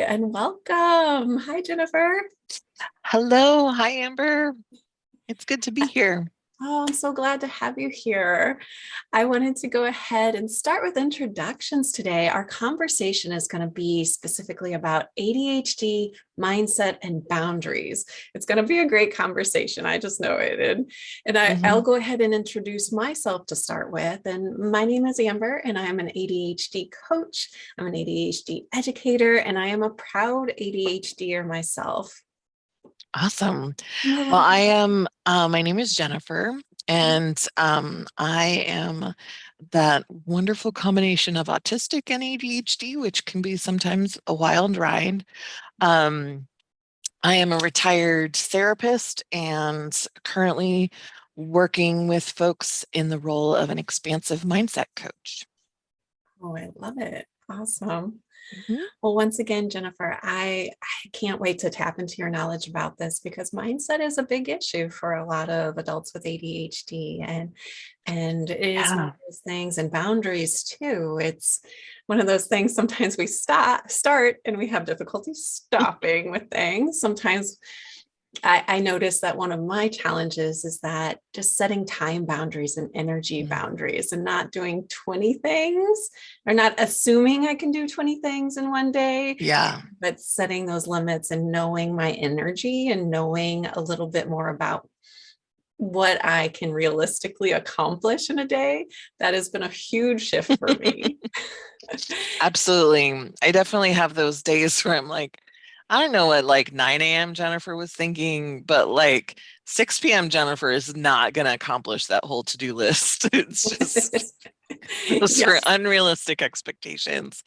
and welcome. Hi, Jennifer. Hello. Hi, Amber. It's good to be here. Oh, I'm so glad to have you here. I wanted to go ahead and start with introductions today. Our conversation is going to be specifically about ADHD, mindset, and boundaries. It's going to be a great conversation. I just know it. I'll Mhm. go ahead and introduce myself to start with. And my name is Amber, and I am an ADHD coach. I'm an ADHD educator, and I am a proud ADHDer myself. Awesome. Well, Yeah. I am, my name is Jennifer, and I am that wonderful combination of autistic and ADHD, which can be sometimes a wild ride. Um, I am a retired therapist and currently working with folks in the role of an expansive mindset coach. Oh, I love it. Awesome. Mhm. Well, once again, Jennifer, I can't wait to tap into your knowledge about this because mindset is a big issue for a lot of adults with ADHD, and it is one of Yeah. those things, and boundaries too. It's one of those things sometimes we start and we have difficulty stopping with things. Sometimes I noticed that one of my challenges is that just setting time boundaries and energy Mm. boundaries and not doing 20 things or not assuming I can do 20 things in one day, Yeah. but setting those limits and knowing my energy and knowing a little bit more about what I can realistically accomplish in a day. That has been a huge shift for me. Absolutely. I definitely have those days where I'm like, I don't know what like 9 a.m. Jennifer was thinking, but like 6 p.m. Jennifer is not going to accomplish that whole to-do list. It's just those are Yes. unrealistic expectations.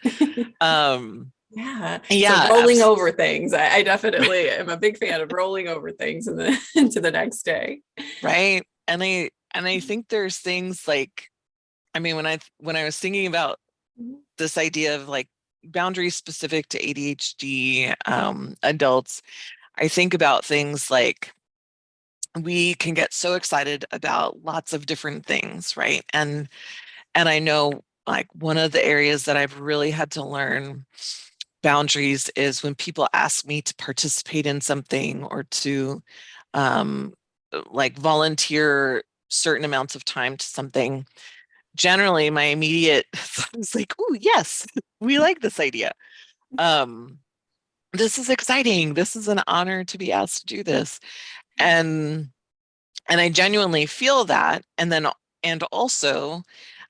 Um, Yeah. So yeah, rolling over things. I definitely am a big fan of rolling over things into the next day. right. And I think there's things like, I mean, when I was thinking about this idea of like boundaries specific to ADHD adults, I think about things like we can get so excited about lots of different things, right? And I know like one of the areas that I've really had to learn boundaries is when people ask me to participate in something or to um, like volunteer certain amounts of time to something. Generally, my immediate thought is like, "Oh, yes, we like this idea. Um, this is exciting. This is an honor to be asked to do this." And and I genuinely feel that. And also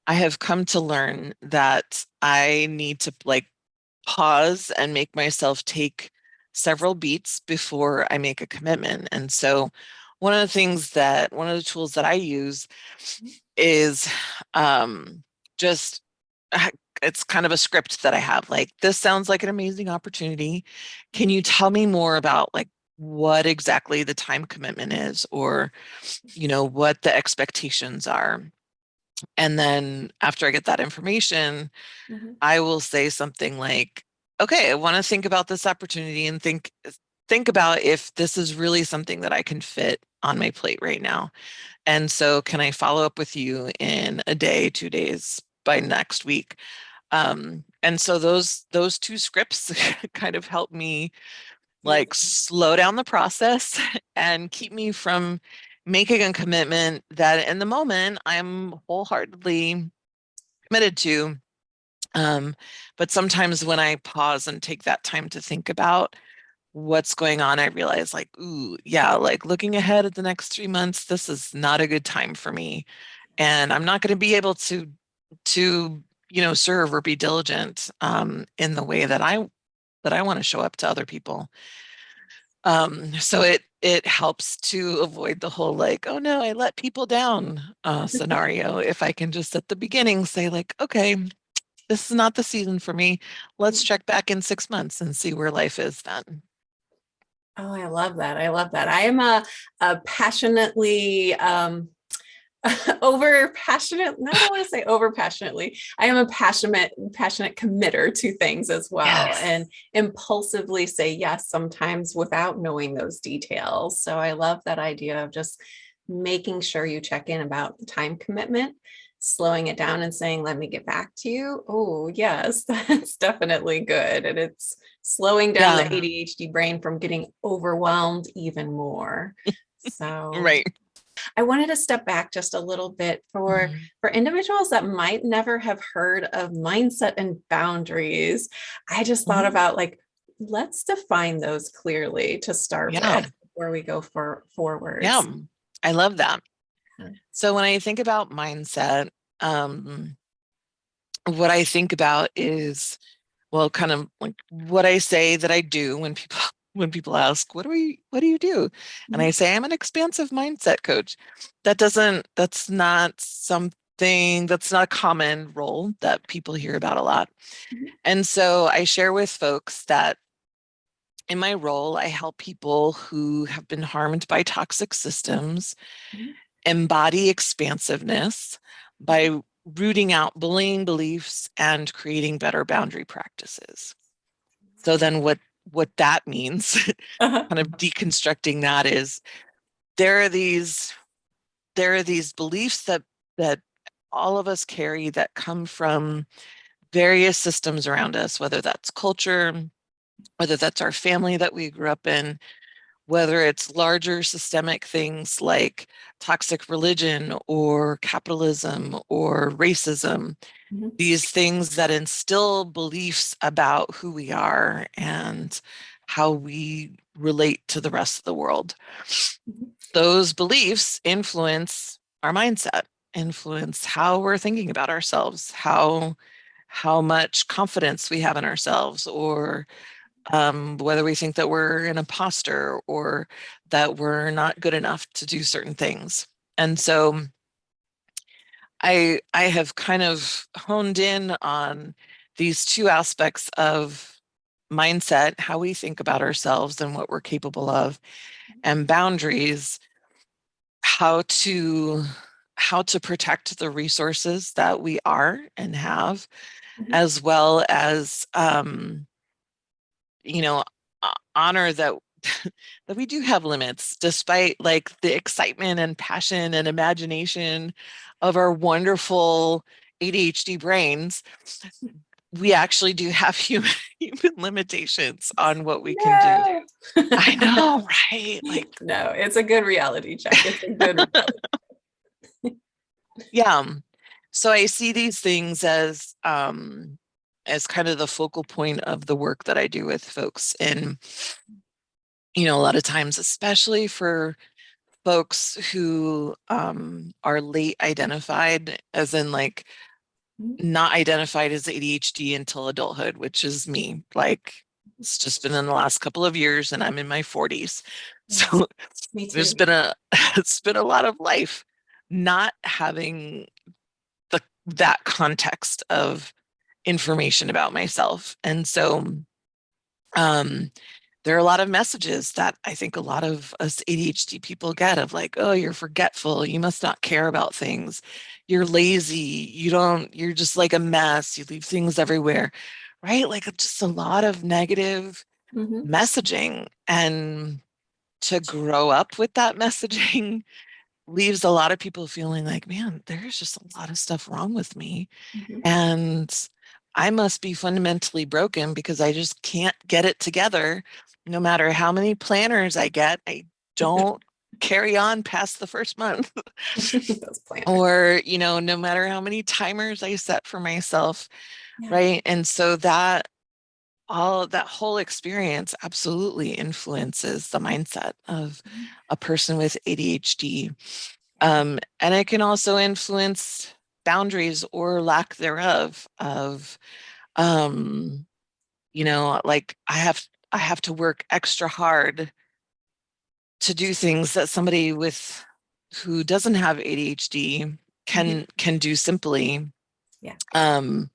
I have come to learn that I need to like pause and make myself take several beats before I make a commitment. And so one of the tools that I use is just uh, it's kind of a script that I have. Like, this sounds like an amazing opportunity. Can you tell me more about like what exactly the time commitment is, or what the expectations are? And then after I get that information, Mhm. I will say something like, okay, I want to think about this opportunity and think about if this is really something that I can fit on my plate right now. And so can I follow up with you in a day, 2 days, by next week? And so those two scripts kind of help me Yeah. like slow down the process and keep me from making a commitment that in the moment I'm wholeheartedly committed to. But sometimes when I pause and take that time to think about what's going on, I realize like, ooh, yeah, like looking ahead at the next 3 months, this is not a good time for me. And I'm not going to be able to serve or be diligent in the way that I want to show up to other people. So it helps to avoid the whole like, oh no, I let people down scenario. If I can just at the beginning say like, okay, this is not the season for me. Let's check back in 6 months and see where life is then. Oh, I love that. I love that. I am a passionately over passionate. No, I don't want to say over passionately. I am a passionate committer to things as well, Yes. and impulsively say yes sometimes without knowing those details. So I love that idea of just making sure you check in about the time commitment slowing it down and saying, let me get back to you. Oh, yes, that's definitely good. And it's slowing down the Yeah, ADHD brain from getting overwhelmed even more. So right. I wanted to step back just a little bit Mhm. for individuals that might never have heard of mindset and boundaries. I just thought Mhm. about like, let's define those clearly to start Yeah, with before we go yeah, forwards. I love that. Yeah. So when I think about mindset, um, what I think about is, well, kind of like what I say that I do when people when people ask, what do you do? And I Mhm, say, I'm an expansive mindset coach. That's not something, that's not a common role that people hear about a lot. mhm, And so I share with folks that in my role, I help people who have been harmed by toxic systems mhm, embody expansiveness by rooting out bullying beliefs and creating better boundary practices. So mhm. then what that means, Uh-huh. kind of deconstructing that, is there are these there are these beliefs that all of us carry that come from various systems around us, whether that's culture, whether that's our family that we grew up in, whether it's larger systemic things like toxic religion or capitalism or racism, Mhm, these things that instill beliefs about who we are and how we relate to the rest of the world. mhm, Those beliefs influence our mindset, influence how we're thinking about ourselves, how much confidence we have in ourselves, or whether we think that we're an imposter or that we're not good enough to do certain things. And so I have kind of honed in on these two aspects of mindset, how we think about ourselves and what we're capable of, and boundaries, how to how to protect the resources that we are and have, mhm, as well as you know, honor that that we do have limits, despite like the excitement and passion and imagination of our wonderful ADHD brains. We actually do have human limitations on what we can do. No. I know, right? Like, No, it's a good reality check. It's a good reality. yeah. So I see these things as kind of the focal point of the work that I do with folks. And, a lot of times, especially for folks who are late identified, as in like Mhm. not identified as ADHD until adulthood, which is me. Like, it's just been in the last couple of years and I'm in my 40s. Yes, So me there's too. been it's been a lot of life not having that context of information about myself. And so um there are a lot of messages that I think a lot of us ADHD people get of like, oh, you're forgetful, you must not care about things, you're lazy, you're just like a mess, you leave things everywhere, right? Like just a lot of negative Mhm, messaging. And to grow up with that messaging leaves a lot of people feeling like, man, there's just a lot of stuff wrong with me. mhm. And I must be fundamentally broken because I just can't get it together. No matter how many planners I get, I don't carry on past the first month. Those planners. Or, no matter how many timers I set for myself, Yeah. right? And so that whole experience absolutely influences the mindset of Mhm. a person with ADHD. Yeah. And it can also influence boundaries or lack thereof of um like I have to work extra hard to do things that somebody with who doesn't have ADHD Mhm. can do simply. Yeah. um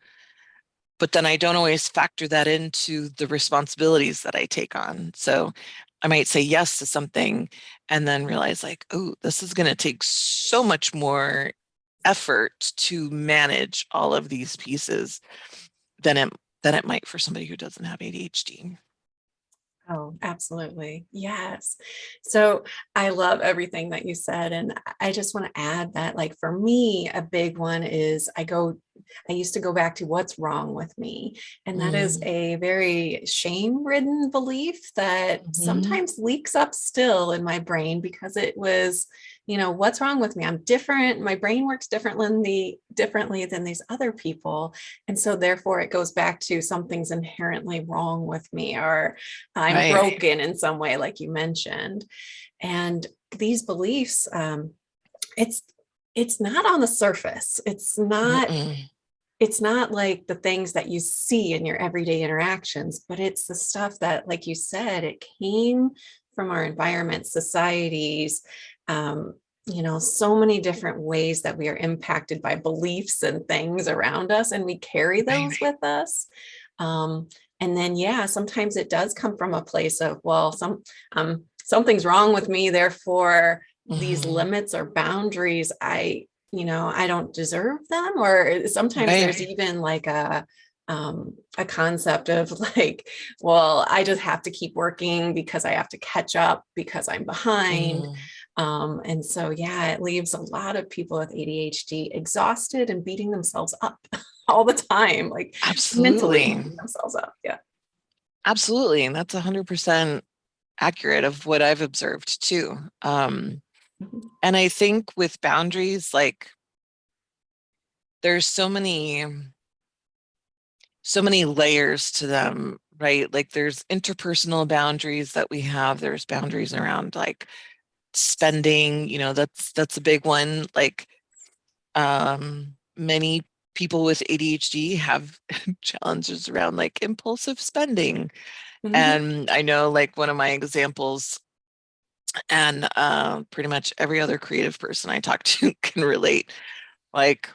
but then I don't always factor that into the responsibilities that I take on. So I might say yes to something and then realize like, oh, this is going to take so much more effort to manage all of these pieces than it might for somebody who doesn't have ADHD. Oh, absolutely. Yes. So I love everything that you said. And I just want to add that, like, for me, a big one is I used to go back to what's wrong with me. And that is Mm. a very shame-ridden belief that Mhm. sometimes leaks up still in my brain because it was, what's wrong with me? I'm different. My brain works differently than these other people. And so therefore it goes back to something's inherently wrong with me, or I'm Right. broken in some way, like you mentioned. And these beliefs, it's it's not on the surface. Mm-mm. It's not like the things that you see in your everyday interactions, but it's the stuff that, like you said, it came from our environment, societies, um, so many different ways that we are impacted by beliefs and things around us, and we carry Right. those with us. Um, and then, yeah, sometimes it does come from a place of, well, something's wrong with me, therefore these Mhm. limits or boundaries, I don't deserve them. Or sometimes Right. there's even like a concept of like, well, I just have to keep working because I have to catch up because I'm behind. Mm. And so, yeah, it leaves a lot of people with ADHD exhausted and beating themselves up all the time, like mentally Absolutely. beating themselves up. Yeah. Absolutely. And that's 100% accurate of what I've observed too. Mhm. And I think with boundaries, like there's so many layers to them, right? Like there's interpersonal boundaries that we have. There's boundaries around like spending, that's a big one. Like many people with ADHD have challenges around like impulsive spending. Mhm. And I know like one of my examples, and pretty much every other creative person I talk to can relate. Like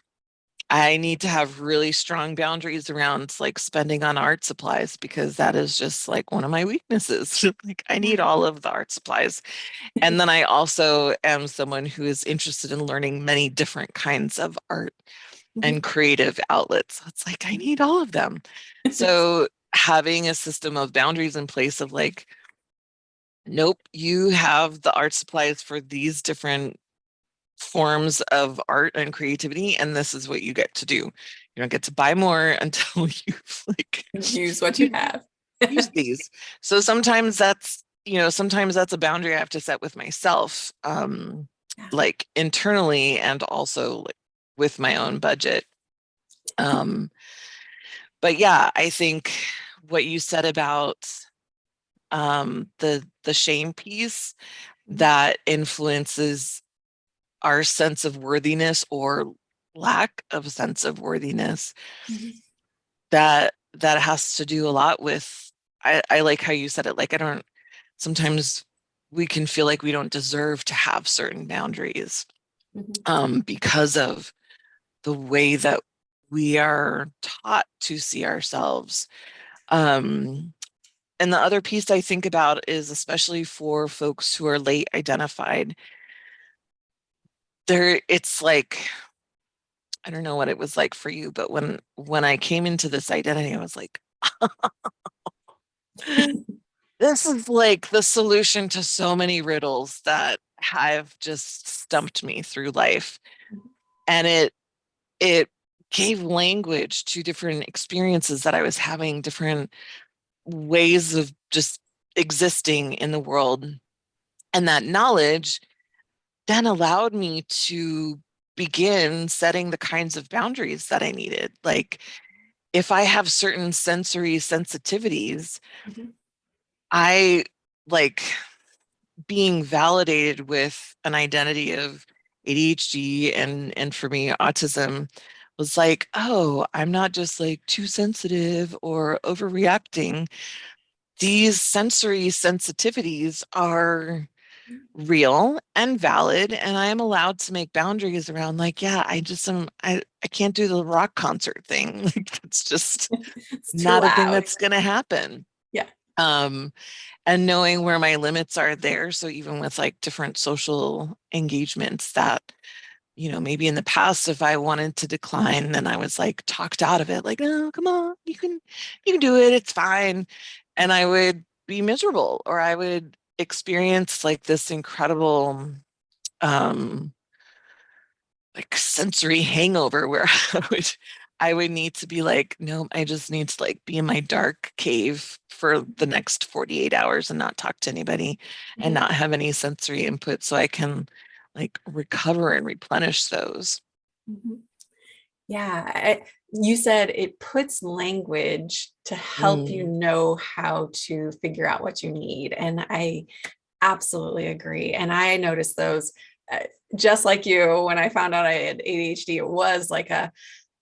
I need to have really strong boundaries around like spending on art supplies because that is just like one of my weaknesses. Like I need Yeah. all of the art supplies. And then I also am someone who is interested in learning many different kinds of art and Mhm. creative outlets. So it's like I need all of them. So having a system of boundaries in place of like, nope, you have the art supplies for these different forms of art and creativity, and this is what you get to do. You don't get to buy more until you've like Use what you have. used these. So sometimes that's a boundary I have to set with myself, Yeah. like internally and also like with my own budget. Um, but yeah, I think what you said about the shame piece Mhm. that influences our sense of worthiness or lack of sense of worthiness, Mhm. that has to do a lot with I like how you said it, like I don't sometimes we can feel like we don't deserve to have certain boundaries Mhm. because of the way that we are taught to see ourselves. um, and the other piece I think about is especially for folks who are late identified, it's like I don't know what it was like for you, but when I came into this identity, I was like, this is like the solution to so many riddles that have just stumped me through life. And it gave language to different experiences that I was having, different ways of just existing in the world. And that knowledge then allowed me to begin setting the kinds of boundaries that I needed. Like if I have certain sensory sensitivities, Mhm. I like being validated with an identity of ADHD and for me autism was like, oh, I'm not just like too sensitive or overreacting. These sensory sensitivities are real and valid, and I am allowed to make boundaries around like, yeah, I can't do the rock concert thing. Like that's just It's too not a thing loud. that's going to happen. Yeah. Um, and knowing where my limits are there. So even with like different social engagements that, maybe in the past, if I wanted to decline, then I was like talked out of it, like, oh, come on, you can do it. It's fine. And I would be miserable, or I would experience like this incredible um like sensory hangover where I would need to be like, no, I just need to like be in my dark cave for the next 48 hours and not talk to anybody and Mhm. not have any sensory input so I can like recover and replenish those. Mhm. Yeah, you said it puts language to help you Mm, know how to figure out what you need. And I absolutely agree. And I noticed those uh, just like you, when I found out I had ADHD, it was like a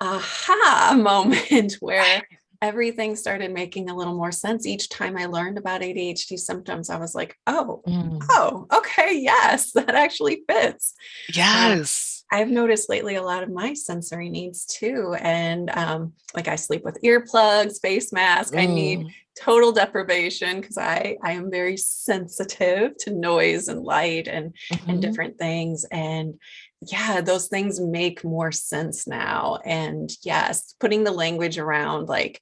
aha moment where everything started making a little more sense. Each time I learned about ADHD symptoms, I was like, mm. oh, okay, yes, that actually fits. Uh, Yes. I've noticed lately a lot of my sensory needs too. And like I sleep with earplugs, face mask. I need Mm, total deprivation because I am very sensitive to noise and light and mhm, different things. And yeah, those things make more sense now. And yes, putting the language around like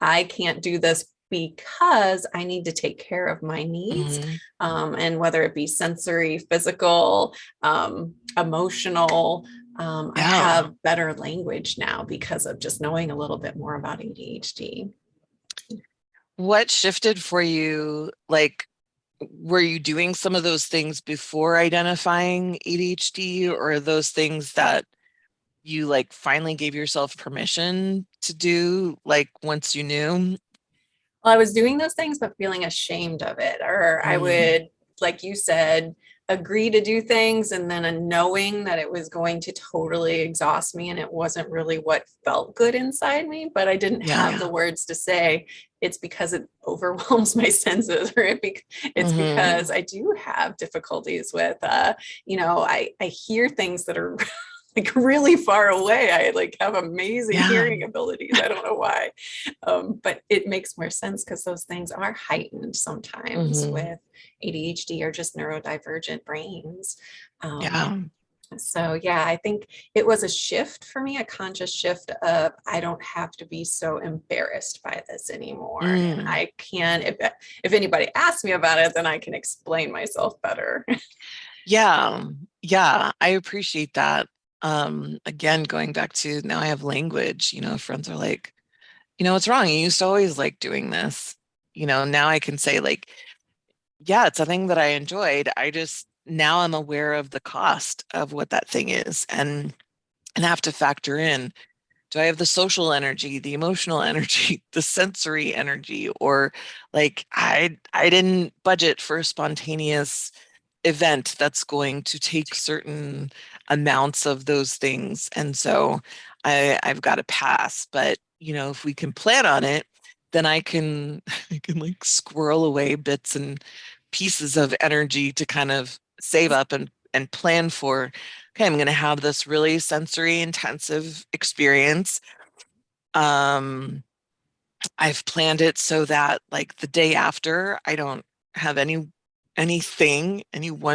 I can't do this because I need to take care of my needs. mhm. And whether it be sensory, physical, emotional, I Yeah. have better language now because of just knowing a little bit more about ADHD. What shifted for you? Like, were you doing some of those things before identifying ADHD, or are those things that you like finally gave yourself permission to do, like once you knew? Well, I was doing those things, but feeling ashamed of it. Or I Mm, would, like you said, agree to do things and then a knowing that it was going to totally exhaust me and it wasn't really what felt good inside me, but I didn't have yeah. the words to say it's because it overwhelms my senses or it's Hmm. because I do have difficulties with I hear things that are like really far away. I like have amazing Yeah. hearing abilities. I don't know why. But it makes more sense because those things are heightened sometimes Hmm. with ADHD or just neurodivergent brains. Um, Yeah. so yeah, I think it was a shift for me, a conscious shift of I don't have to be so embarrassed by this anymore. And Mm. I can, if anybody asks me about it, then I can explain myself better. Yeah. Yeah. I appreciate that. Again, going back to now I have language, friends are like, what's wrong? You used to always like doing this. Now I can say like, yeah, it's a thing that I enjoyed. I just now I'm aware of the cost of what that thing is and have to factor in, do I have the social energy, the emotional energy, the sensory energy, or like I didn't budget for a spontaneous event that's going to take certain amounts of those things. And so I've got to pass. But if we can plan on it, then I can I can like squirrel away bits and pieces of energy to kind of save up and plan for, okay, I'm going to have this really sensory intensive experience. Um, I've planned it so that like the day after I don't have anyone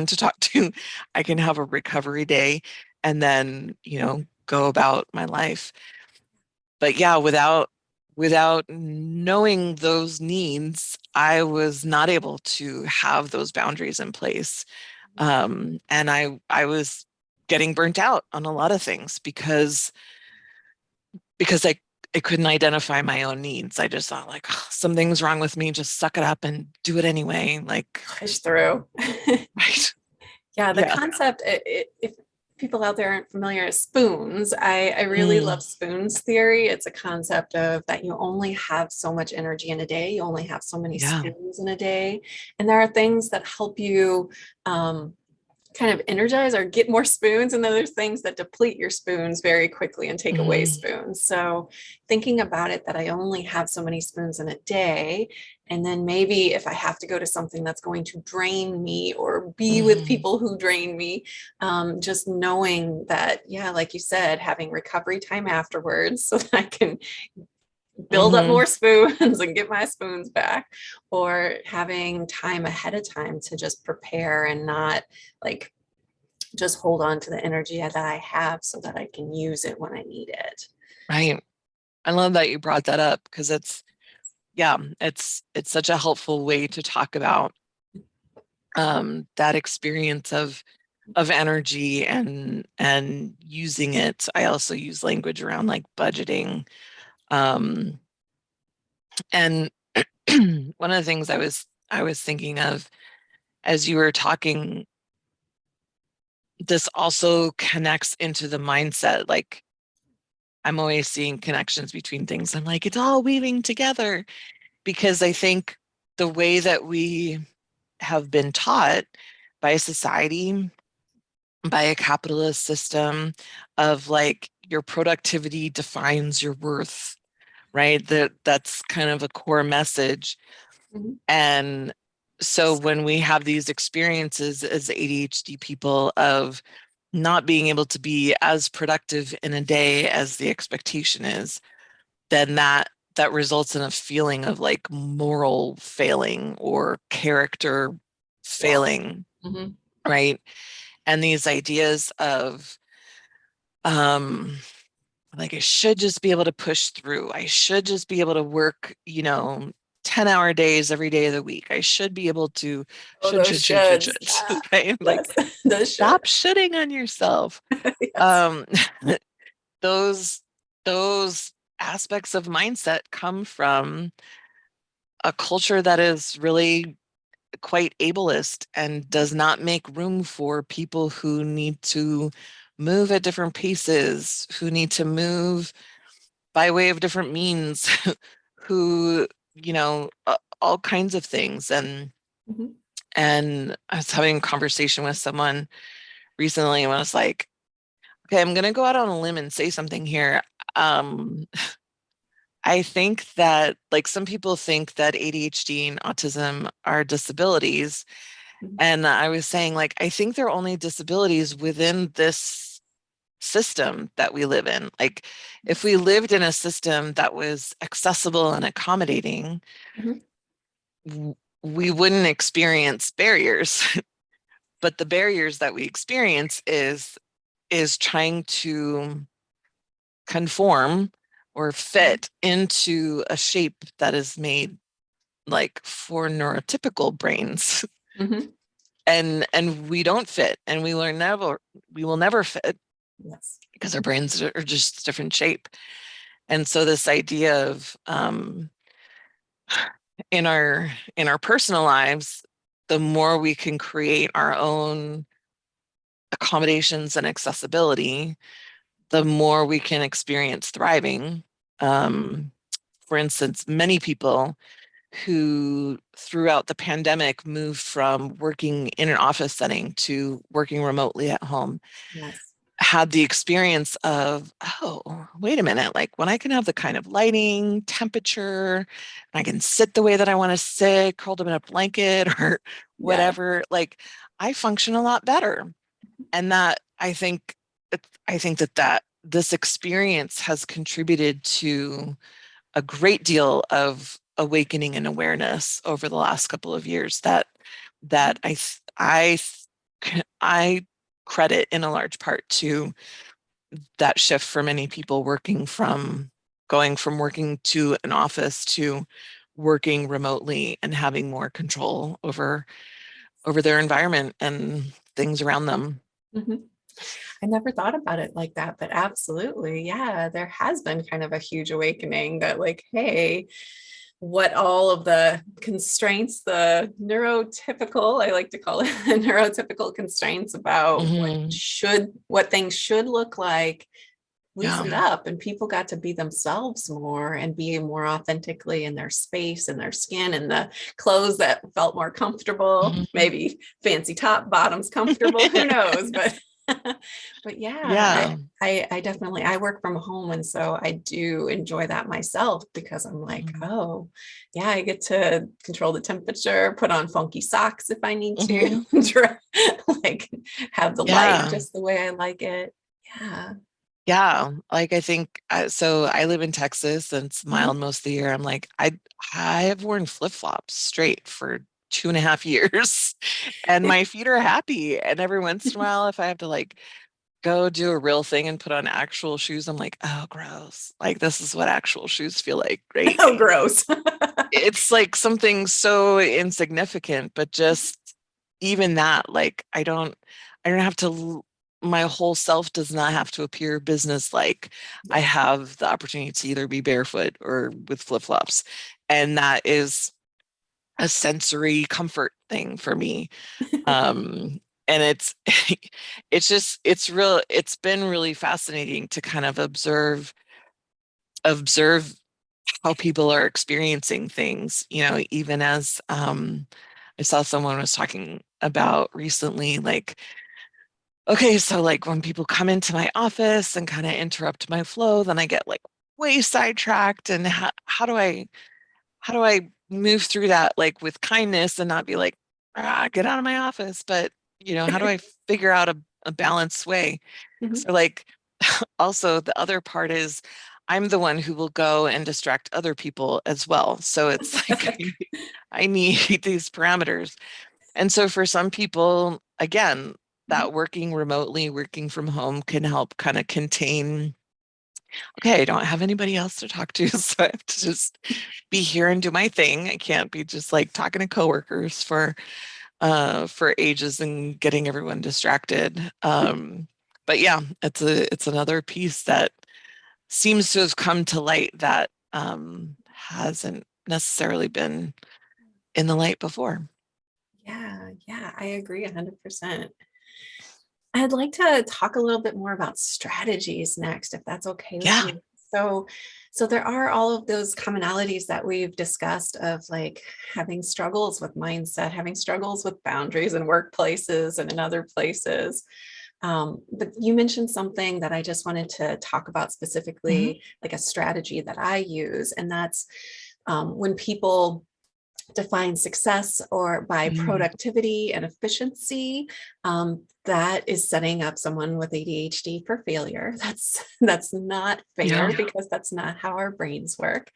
to talk to. I can have a recovery day and then, go about my life. But yeah, without knowing those needs, I was not able to have those boundaries in place. And I was getting burnt out on a lot of things because I couldn't identify my own needs. I just thought like, "Oh, something's wrong with me, just suck it up and do it anyway." Like, Push through. right. Yeah, the Yeah. concept, if people out there aren't familiar, is spoons. I really Mm, love spoons theory. It's a concept of that you only have so much energy in a day. You only have so many yeah. spoons in a day. And there are things that help you um, kind of energize or get more spoons. And then there's things that deplete your spoons very quickly and take away Mm, spoons. So thinking about it that I only have so many spoons in a day. And then maybe if I have to go to something that's going to drain me or be with mm, people who drain me, just knowing that, yeah, like you said, having recovery time afterwards so that I can build up mm, more spoons and get my spoons back, or having time ahead of time to just prepare and not like just hold on to the energy that I have so that I can use it when I need it. right. I love that you brought that up because yeah, it's such a helpful way to talk about that experience of energy and using it. I also use language around like budgeting. And one of the things I was thinking of as you were talking, this also connects into the mindset. Like I'm always seeing connections between things. I'm like, it's all weaving together because I think the way that we have been taught by society, by a capitalist system of like your productivity defines your worth, right? That's kind of a core message. Mhm. And so when we have these experiences as ADHD people of not being able to be as productive in a day as the expectation is, then that results in a feeling of like moral failing or character Yeah. failing, Mhm. right? And these ideas of like I should just be able to push through. I should just be able to work, 10-hour days every day of the week. I should be able to Oh, should, those should, should, should, shoulds. should, Ah, right? Like yes, those should. stop shitting on yourself. Yes. Um, those those aspects of mindset come from a culture that is really quite ableist and does not make room for people who need to move at different paces, who need to move by way of different means, who, all kinds of things. Mhm. And I was having a conversation with someone recently and I was like, okay, I'm gonna go out on a limb and say something here. Um, I think that like some people think that ADHD and autism are disabilities. Mhm. And I was saying, like, I think they're only disabilities within this system that we live in. Like, if we lived in a system that was accessible and accommodating, Mhm. we wouldn't experience barriers. But the barriers that we experience is trying to conform or fit into a shape that is made like for neurotypical brains. Mhm. And we don't fit and we will never fit Yes. because our brains are just different shape. And so this idea of in our personal lives, the more we can create our own accommodations and accessibility, the more we can experience thriving. For instance, many people who throughout the pandemic moved from working in an office setting to working remotely at home Yes. had the experience of, oh, wait a minute, like when I can have the kind of lighting, temperature, I can sit the way that I want to sit, curled up in a blanket or Yeah. whatever, like I function a lot better. And that I think that this experience has contributed to a great deal of awakening and awareness over the last couple of years that I credit in a large part to that shift for many people going from working to an office to working remotely and having more control over their environment and things around them. Mhm. I never thought about it like that, but absolutely. Yeah, there has been kind of a huge awakening that, like, hey, what all of the constraints, the neurotypical, I like to call it the neurotypical constraints about Hmm. what things should look like Yeah. loosened up and people got to be themselves more and be more authentically in their space and their skin and the clothes that felt more comfortable, Mhm. maybe fancy top, bottoms comfortable, who knows, but but yeah, Yeah. I definitely I work from home and so I do enjoy that myself because I'm like, Mhm. oh, yeah, I get to control the temperature, put on funky socks if I need to, Mhm. like have the light Yeah. just the way I like it. Yeah. Yeah. Like I think so I live in Texas and it's Mhm. mild most of the year. I'm like, I have worn flip-flops straight for 2.5 years and my feet are happy. And every once in a while, if I have to like go do a real thing and put on actual shoes, I'm like, oh gross. Like this is what actual shoes feel like. Great. Oh, gross. it's like something so insignificant, but just even that, like I don't have to, my whole self does not have to appear business-like. I Yes. have the opportunity to either be barefoot or with flip-flops. And that is a sensory comfort thing for me. And it's been really fascinating to kind of observe how people are experiencing things, even as I saw someone was talking about recently, like, okay, so like when people come into my office and kind of interrupt my flow, then I get like way sidetracked. And how do I move through that like with kindness and not be like, get out of my office? But how do I figure out a balanced way? Mhm. So like also the other part is I'm the one who will go and distract other people as well. So it's like I need these parameters. And so for some people, again, Mhm. that working remotely, working from home can help kind of contain, okay, I don't have anybody else to talk to, so I have to just be here and do my thing. I can't be just like talking to coworkers for ages and getting everyone distracted. But yeah, it's another piece that seems to have come to light that hasn't necessarily been in the light before. Yeah, yeah, I agree 100%. I'd like to talk a little bit more about strategies next, if that's okay with Yeah. you. So, so there are all of those commonalities that we've discussed of like having struggles with mindset, having struggles with boundaries in workplaces and in other places. But you mentioned something that I just wanted to talk about Mhm. specifically, like a strategy that I use, and that's when people define success or by Mm. productivity and efficiency, that is setting up someone with ADHD for failure. That's not fair, Yeah. because that's not how our brains work.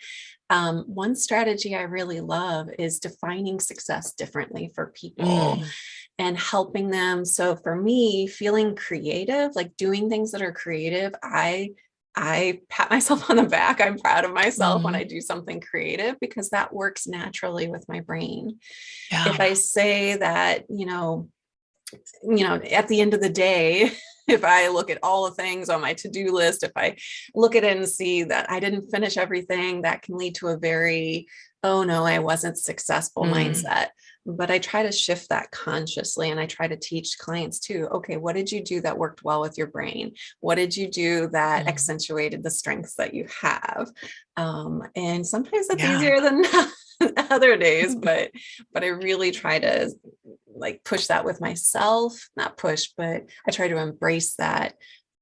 One strategy I really love is defining success differently for people Mm. and helping them. So for me, feeling creative, like doing things that are creative, I pat myself on the back. I'm proud of myself when I Mm. do something creative, because that works naturally with my brain. If Yeah. I say that, at the end of the day, if I look at all the things on my to-do list, if I look at it and see that I didn't finish everything, that can lead to a very, oh no, I wasn't successful Mm. mindset. But I try to shift that consciously, and I try to teach clients too, okay, what did you do that worked well with your brain? What did you do that Mm. accentuated the strengths that you have? And sometimes that's Yeah. easier than other days, but I really try to like push that with myself, not push, but I try to embrace those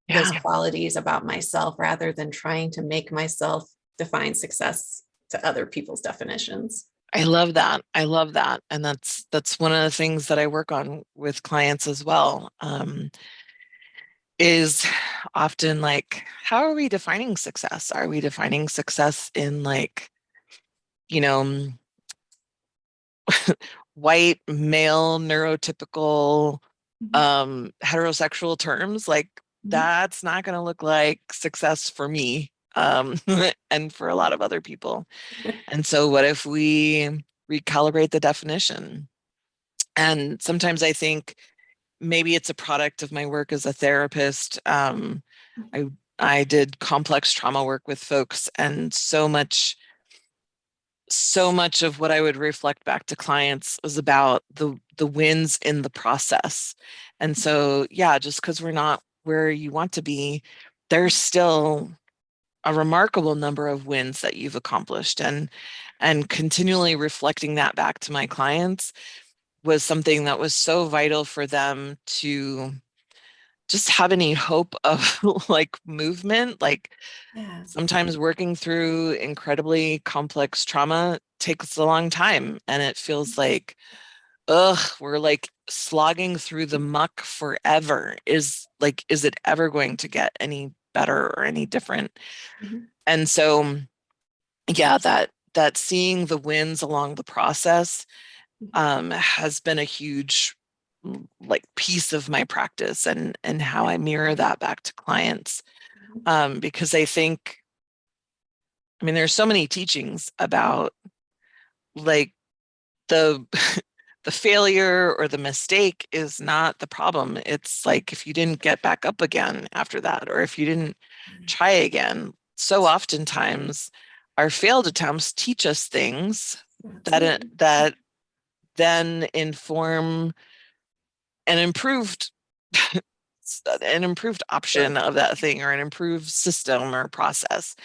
Yeah. qualities about myself, rather than trying to make myself define success to other people's definitions. I love that. I love that. And that's one of the things that I work on with clients as well. Is often like, how are we defining success? Are we defining success in like, you know, white male neurotypical Mhm. heterosexual terms? Like Mhm. that's not going to look like success for me, and for a lot of other people. And so what if we recalibrate the definition? And sometimes I think maybe it's a product of my work as a therapist. I I did complex trauma work with folks, and so much of what I would reflect back to clients was about the wins in the process. And so, yeah, just because we're not where you want to be, there's still a remarkable number of wins that you've accomplished, and continually reflecting that back to my clients was something that was so vital for them to just have any hope of like movement. Like Yeah. sometimes working through incredibly complex trauma takes a long time, and it feels like, ugh, we're like slogging through the muck forever. Is it ever going to get any better or any different? Mhm. And so, yeah, that seeing the wins along the process Mhm. has been a huge like piece of my practice, and how I mirror that back to clients. Mhm. Because I think, I mean, there's so many teachings about like the the failure or the mistake is not the problem. It's like if you didn't get back up again after that, or if you didn't try again. So oftentimes our failed attempts teach us things Absolutely. that then inform an improved an improved option of that thing, or an improved system or process.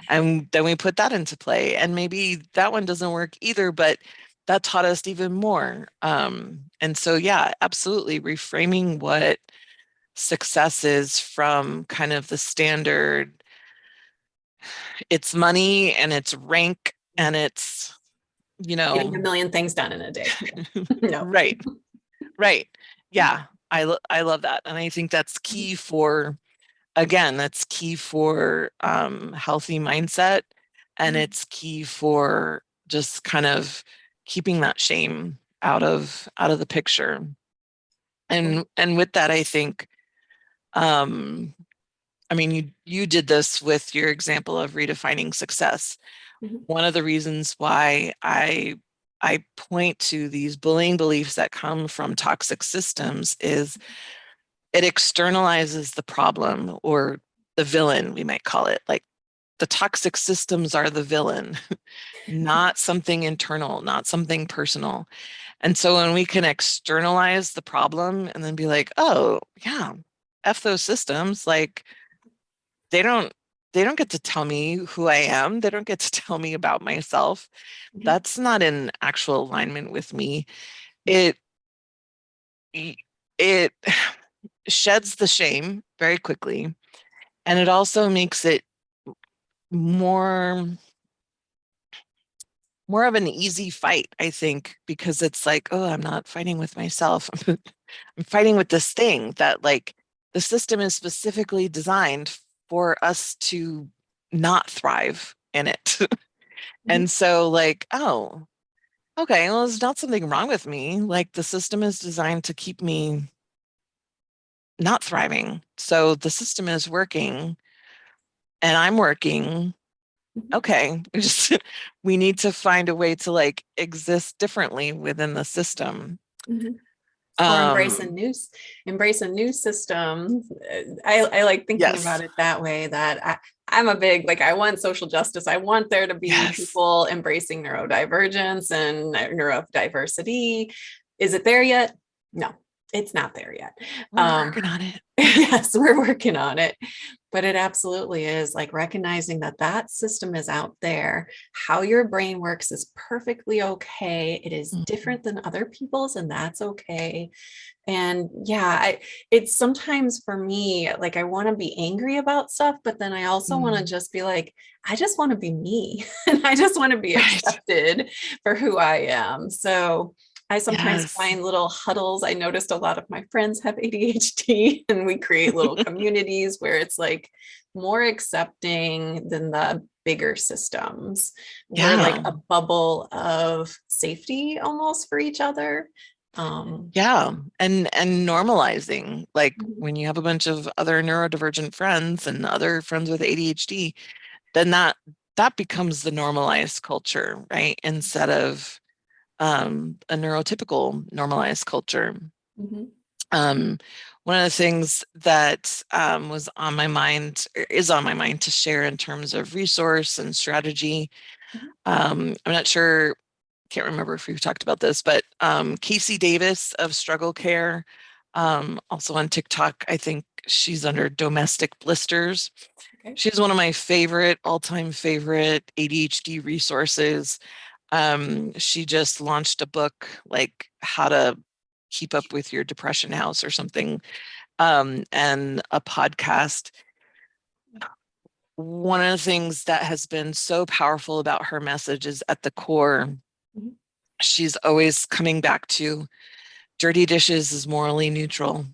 And then we put that into play, and maybe that one doesn't work either, but that taught us even more. And so, yeah, absolutely reframing what success is from kind of the standard, it's money and it's rank and it's, Getting a million things done in a day. No. right, right. Yeah, I love that. And I think that's key for, again, that's key for healthy mindset, and it's key for just kind of keeping that shame out of the picture. And with that, I think, I mean, you did this with your example of redefining success. One of the reasons why I point to these bullying beliefs that come from toxic systems is it externalizes the problem, or the villain, we might call it. Like, the toxic systems are the villain, not something internal, not something personal. And so when we can externalize the problem and then be like, oh, yeah, F those systems, like they don't they don't get to tell me who I am. They don't get to tell me about myself. That's not in actual alignment with me. It it sheds the shame very quickly, and it also makes it more of an easy fight, I think, because it's like, oh, I'm not fighting with myself. I'm fighting with this thing that, like, the system is specifically designed for us to not thrive in it. And so, like, oh, okay, well, there's not something wrong with me. Like, the system is designed to keep me not thriving. So the system is working and I'm working. Okay, we need to find a way to, like, exist differently within the system. Or embrace a new system. I like thinking Yes, about it that way, that I'm a big, like, I want social justice. I want there to be yes, people embracing neurodivergence and neurodiversity. Is it there yet? No, it's not there yet. we're working on it. Yes, we're working on it. But it absolutely is, like, recognizing that that system is out there. How your brain works is perfectly okay. It is Mhm. different than other people's, and that's okay. And yeah, it's sometimes for me, like, I want to be angry about stuff, but then I also want to Mm. just be like, I just want to be me and I just want to be Right. accepted for who I am. So I sometimes Yes. find little huddles. I noticed a lot of my friends have ADHD, and we create little communities where it's like more accepting than the bigger systems. We're like Yeah. a bubble of safety almost for each other. Um, Yeah. And normalizing, like, Mhm. when you have a bunch of other neurodivergent friends and other friends with ADHD, then that becomes the normalized culture, right? Instead of a neurotypical normalized culture. Mhm. Um, One of the things that was on my mind, or is on my mind, to share in terms of resource and strategy. Mhm. I'm not sure, can't remember if we've talked about this, but Casey Davis of Struggle Care, also on TikTok, I think she's under Domestic Blisters. Okay. She's one of my favorite, all-time favorite ADHD resources. She just launched a book, like how to keep up with your depression house or something, and a podcast. One of the things that has been so powerful about her message is, at the core, Mhm. she's always coming back to dirty dishes is morally neutral.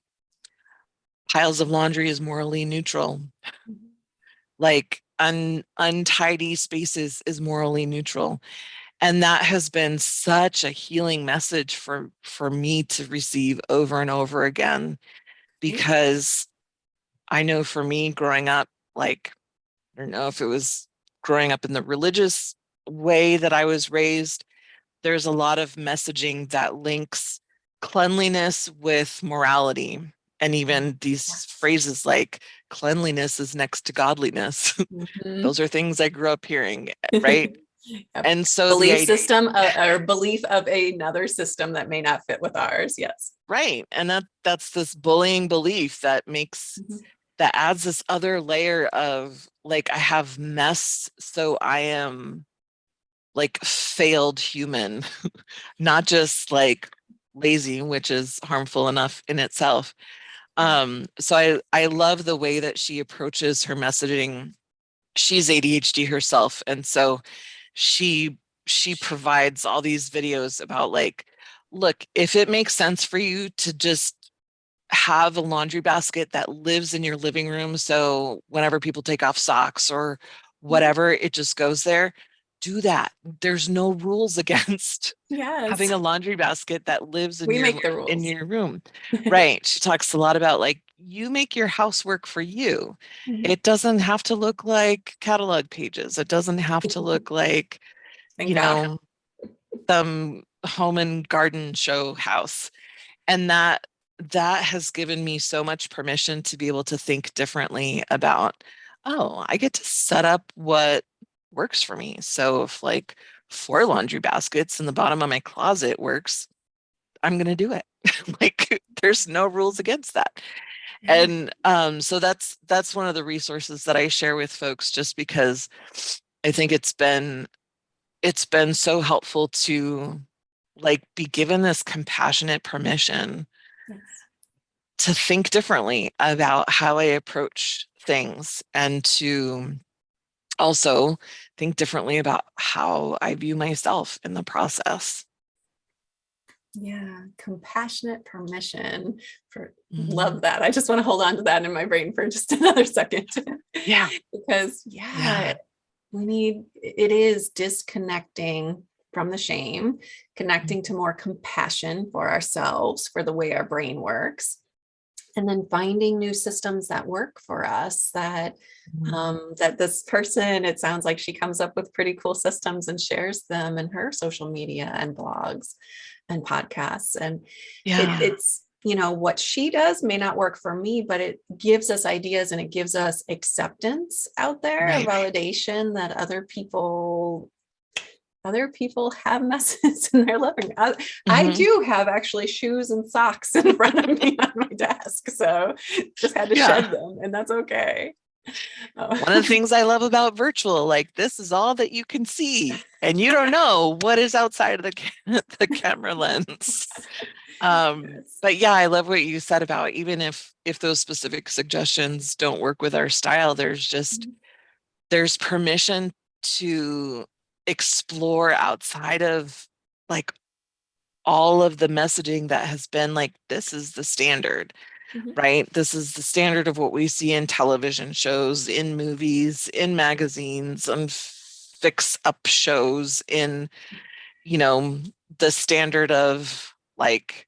Piles of laundry is morally neutral. Mhm. Like, untidy spaces is morally neutral. And that has been such a healing message for me to receive over and over again, Great. because I know for me growing up, like, I don't know if it was growing up in the religious way that I was raised, there's a lot of messaging that links cleanliness with morality. And even these phrases like cleanliness is next to godliness. Mhm. Those are things I grew up hearing, right? Yep. And so the Belief idea, system or belief of another system that may not fit with ours. Yes. right. And that's this bullying belief that makes Mhm. that adds this other layer of like, I have mess, so I am like failed human, not just like lazy, which is harmful enough in itself. So I love the way that she approaches her messaging. She's ADHD herself, and so she she provides all these videos about like, look, if it makes sense for you to just have a laundry basket that lives in your living room, so whenever people take off socks or whatever, it just goes there, do that. There's no rules against Yes. having a laundry basket that lives We make the in rules. your room. Right. She talks a lot about like, you make your house work for you. Mhm. It doesn't have to look like catalog pages. It doesn't have to look like, Thank you God. know, some home and garden show house. And that has given me so much permission to be able to think differently about, oh, I get to set up what works for me. So if like 4 laundry baskets in the bottom of my closet works, I'm going to do it. Like there's no rules against that. Yeah. And so that's one of the resources that I share with folks, just because I think it's been so helpful to like be given this compassionate permission Yes. to think differently about how I approach things, and to also think differently about how I view myself in the process. Yeah. Compassionate permission for Mhm. love that. I just want to hold on to that in my brain for just another second. Yeah. Because Yeah. it is disconnecting from the shame, Mhm. connecting to more compassion for ourselves, for the way our brain works, and then finding new systems that work for us that this person, it sounds like she comes up with pretty cool systems and shares them in her social media and blogs and podcasts. And Yeah. it's, what she does may not work for me, but it gives us ideas and it gives us acceptance out there, a Right. validation that other people have messes in their living room. I Mhm. do have actually shoes and socks in front of me on my desk, so just had to Yeah. shed them, and that's okay. Oh. One of the things I love about virtual, like this is all that you can see, and you don't know what is outside of the camera lens. Yes. But yeah, I love what you said about even if those specific suggestions don't work with our style, there's permission to explore outside of like all of the messaging that has been like, this is the standard, Mhm. right? This is the standard of what we see in television shows, in movies, in magazines, on fix up shows, in, you know, the standard of like,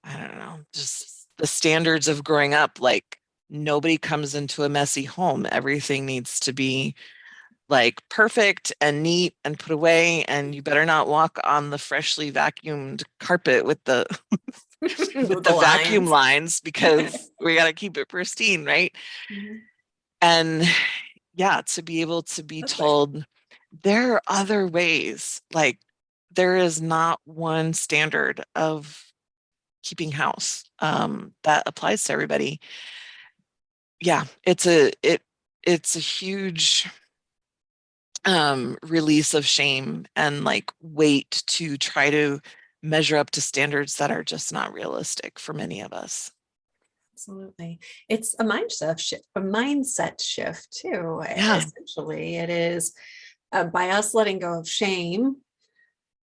I don't know, just the standards of growing up. Like nobody comes into a messy home. Everything needs to be like perfect and neat and put away, and you better not walk on the freshly vacuumed carpet with the with With the the vacuum lines. lines, because we got to keep it pristine, right? Mhm. And yeah, to be able to be That's right. told there are other ways, like there is not one standard of keeping house that applies to everybody. Yeah, it's a huge release of shame and like weight to try to measure up to standards that are just not realistic for many of us. Absolutely. It's a mindset shift too. Yeah. Essentially, it is by us letting go of shame.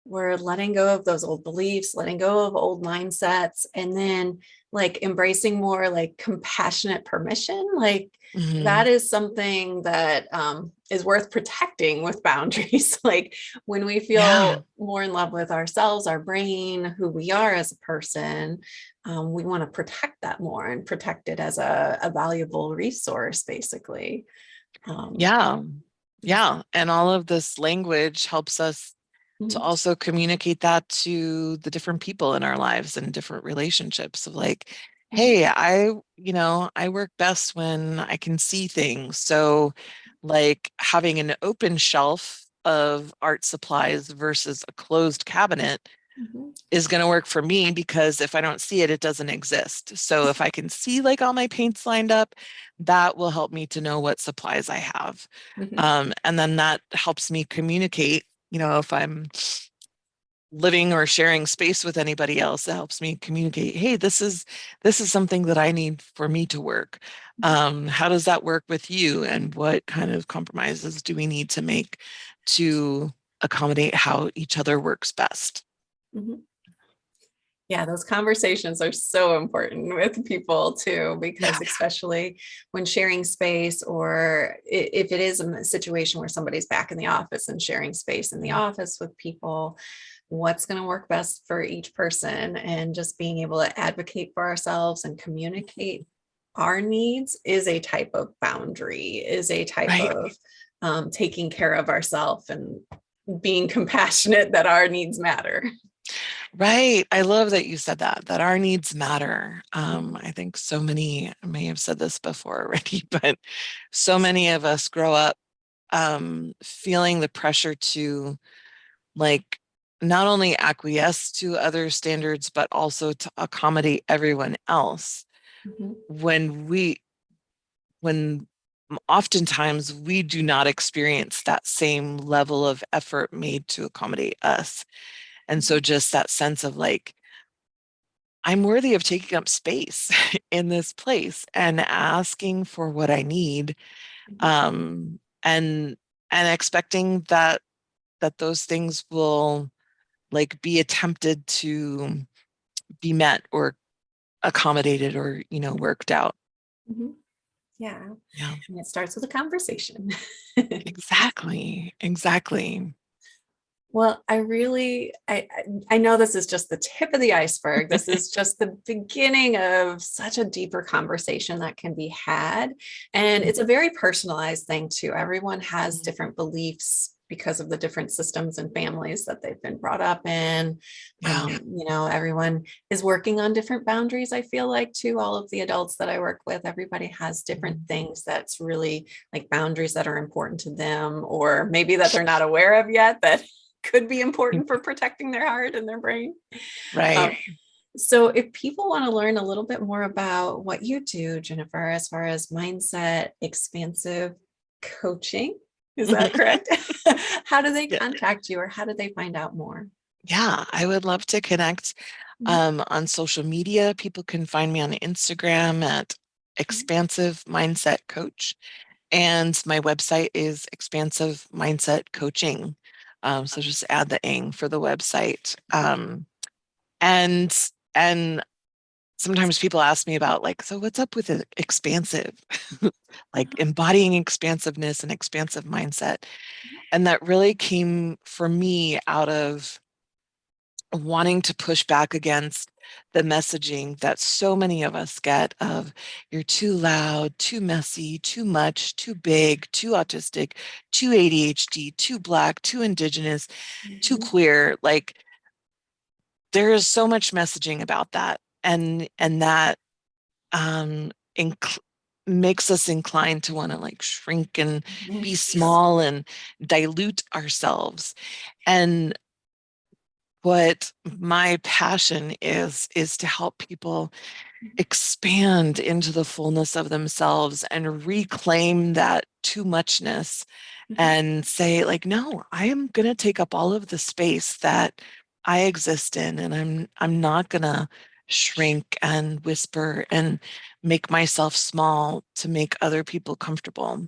We're letting go of those old beliefs, letting go of old mindsets, and then like embracing more like compassionate permission. Like Hmm. that is something that is worth protecting with boundaries. Like when we Yeah. feel more in love with ourselves, our brain, who we are as a person, we want to protect that more and protect it as a valuable resource, basically. Um, Yeah. Yeah. And all of this language helps us to also communicate that to the different people in our lives and different relationships of like, hey, I work best when I can see things. So like having an open shelf of art supplies versus a closed cabinet is going to work for me because if I don't see it, it doesn't exist. So if I can see like all my paints lined up, that will help me to know what supplies I have. And then that helps me communicate, if I'm living or sharing space with anybody else, it helps me communicate, hey, this is something that I need for me to work. How does that work with you? And what kind of compromises do we need to make to accommodate how each other works best? Yeah, those conversations are so important with people too, because especially when sharing space, or if it is a situation where somebody's back in the office and sharing space in the office with people, what's going to work best for each person, and just being able to advocate for ourselves and communicate our needs is a type of boundary, is a type of taking care of ourselves and being compassionate that our needs matter. Right. I love that you said that our needs matter. I think so many, I may have said this before already, but so many of us grow up feeling the pressure to like not only acquiesce to other standards, but also to accommodate everyone else when when oftentimes we do not experience that same level of effort made to accommodate us. And so just that sense of like, I'm worthy of taking up space in this place and asking for what I need, and expecting that those things will like be attempted to be met or accommodated or worked out. Yeah. Yeah, And it starts with a conversation. exactly. Well, I know this is just the tip of the iceberg. This is just the beginning of such a deeper conversation that can be had. And it's a very personalized thing too. Everyone has different beliefs because of the different systems and families that they've been brought up in. Everyone is working on different boundaries. I feel like too, all of the adults that I work with, everybody has different things that's really like boundaries that are important to them, or maybe that they're not aware of yet that could be important for protecting their heart and their brain. Right. So if people want to learn a little bit more about what you do, Jennifer, as far as mindset, expansive coaching, is that correct? How do they Yeah. contact you, or how do they find out more? Yeah, I would love to connect on social media. People can find me on Instagram at Expansive Mindset Coach. And my website is Expansive Mindset Coaching. So just add the ing for the website. And and sometimes people ask me about like, so what's up with expansive? Like embodying expansiveness and expansive mindset. And that really came for me out of wanting to push back against the messaging that so many of us get of you're too loud, too messy, too much, too big, too autistic, too ADHD, too Black, too Indigenous, too queer. Like there is so much messaging about that. And that makes us inclined to want to like shrink and be small and dilute ourselves. And what my passion is to help people expand into the fullness of themselves and reclaim that too muchness and say like, no, I am going to take up all of the space that I exist in, and I'm not going to shrink and whisper and make myself small to make other people comfortable.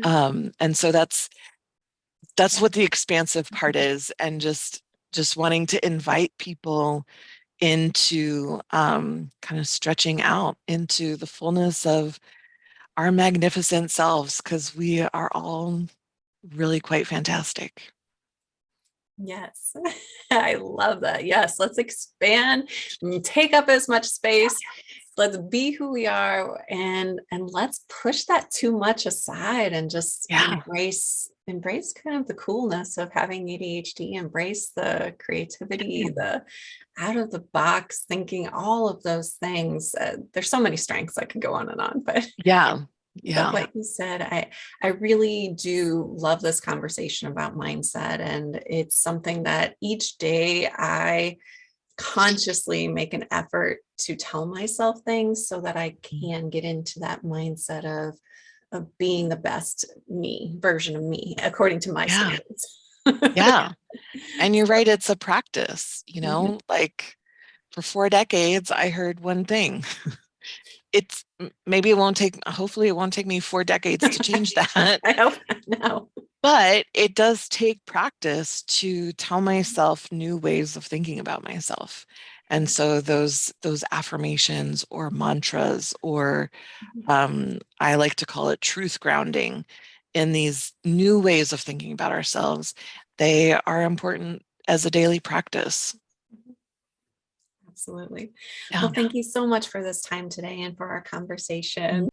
And so that's what the expansive part is, and just wanting to invite people into kind of stretching out into the fullness of our magnificent selves, because we are all really quite fantastic. Yes, I love that. Yes, let's expand, take up as much space, let's be who we are, and let's push that too much aside and just embrace kind of the coolness of having ADHD, embrace the creativity, the out of the box thinking, all of those things. There's so many strengths. I could go on and on, but but like you said, I really do love this conversation about mindset, and it's something that each day I consciously make an effort to tell myself things so that I can get into that mindset of being the best version of me, according to my standards. Yeah. And you're right, it's a practice, like for 4 decades, I heard one thing. Hopefully it won't take me 4 decades to change that. I hope no. But it does take practice to tell myself new ways of thinking about myself. And so those affirmations or mantras, or I like to call it truth grounding, in these new ways of thinking about ourselves, they are important as a daily practice. Absolutely. Yeah. Well, thank you so much for this time today and for our conversation.